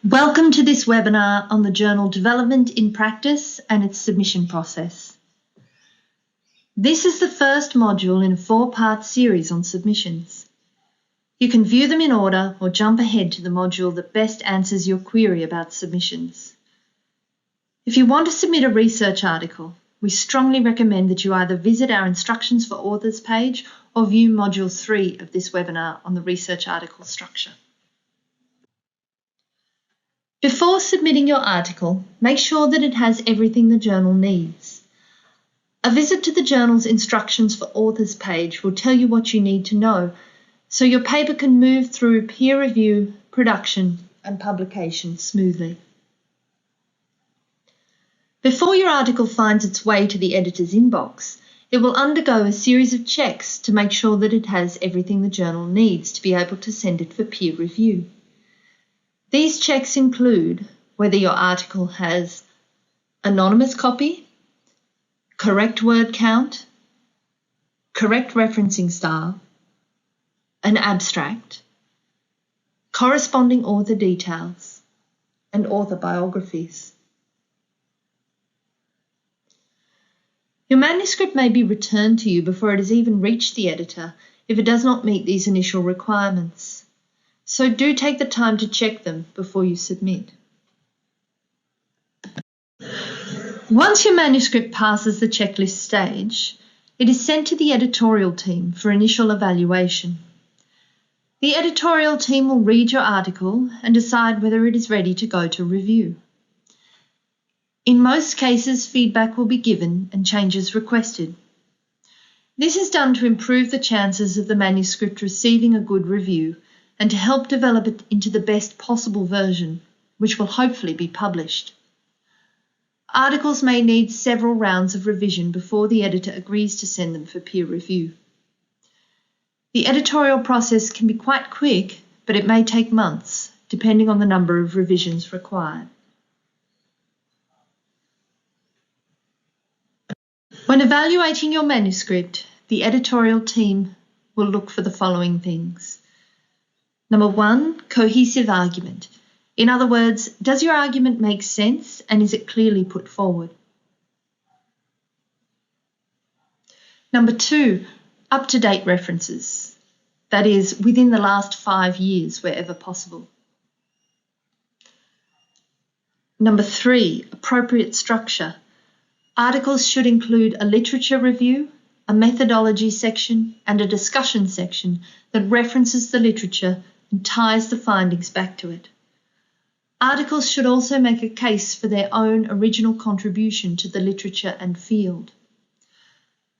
Welcome to this webinar on the journal Development in Practice and its submission process. This is the first module in a 4-part series on submissions. You can view them in order or jump ahead to the module that best answers your query about submissions. If you want to submit a research article, we strongly recommend that you either visit our Instructions for Authors page or view Module 3 of this webinar on the research article structure. Before submitting your article, make sure that it has everything the journal needs. A visit to the journal's Instructions for Authors page will tell you what you need to know so your paper can move through peer review, production and publication smoothly. Before your article finds its way to the editor's inbox, it will undergo a series of checks to make sure that it has everything the journal needs to be able to send it for peer review. These checks include whether your article has anonymous copy, correct word count, correct referencing style, an abstract, corresponding author details, and author biographies. Your manuscript may be returned to you before it has even reached the editor if it does not meet these initial requirements. So do take the time to check them before you submit. Once your manuscript passes the checklist stage, it is sent to the editorial team for initial evaluation. The editorial team will read your article and decide whether it is ready to go to review. In most cases, feedback will be given and changes requested. This is done to improve the chances of the manuscript receiving a good review and to help develop it into the best possible version, which will hopefully be published. Articles may need several rounds of revision before the editor agrees to send them for peer review. The editorial process can be quite quick, but it may take months, depending on the number of revisions required. When evaluating your manuscript, the editorial team will look for the following things. Number 1, cohesive argument. In other words, does your argument make sense and is it clearly put forward? Number 2, up-to-date references. That is, within the last 5 years wherever possible. Number 3, appropriate structure. Articles should include a literature review, a methodology section and a discussion section that references the literature and ties the findings back to it. Articles should also make a case for their own original contribution to the literature and field.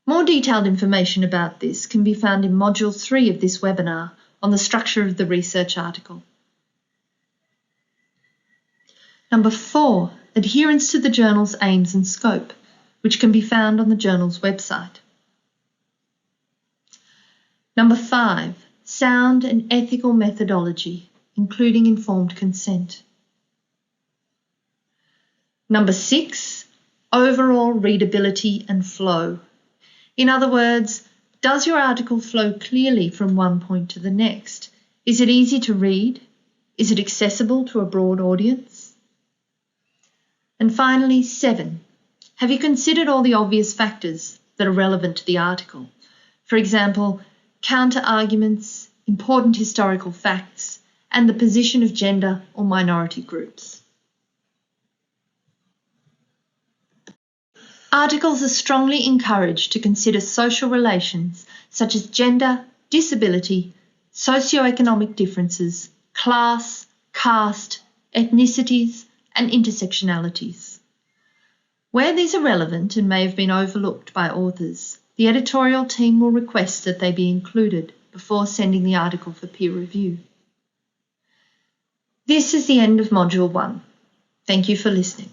More detailed information about this can be found in Module 3 of this webinar on the structure of the research article. Number 4, adherence to the journal's aims and scope, which can be found on the journal's website. Number 5, sound and ethical methodology, including informed consent. Number 6, overall readability and flow. In other words, does your article flow clearly from one point to the next? Is it easy to read? Is it accessible to a broad audience? And finally, 7, have you considered all the obvious factors that are relevant to the article? For example, counter-arguments, important historical facts, and the position of gender or minority groups. Articles are strongly encouraged to consider social relations such as gender, disability, socioeconomic differences, class, caste, ethnicities, and intersectionalities. Where these are relevant and may have been overlooked by authors, the editorial team will request that they be included before sending the article for peer review. This is the end of Module 1. Thank you for listening.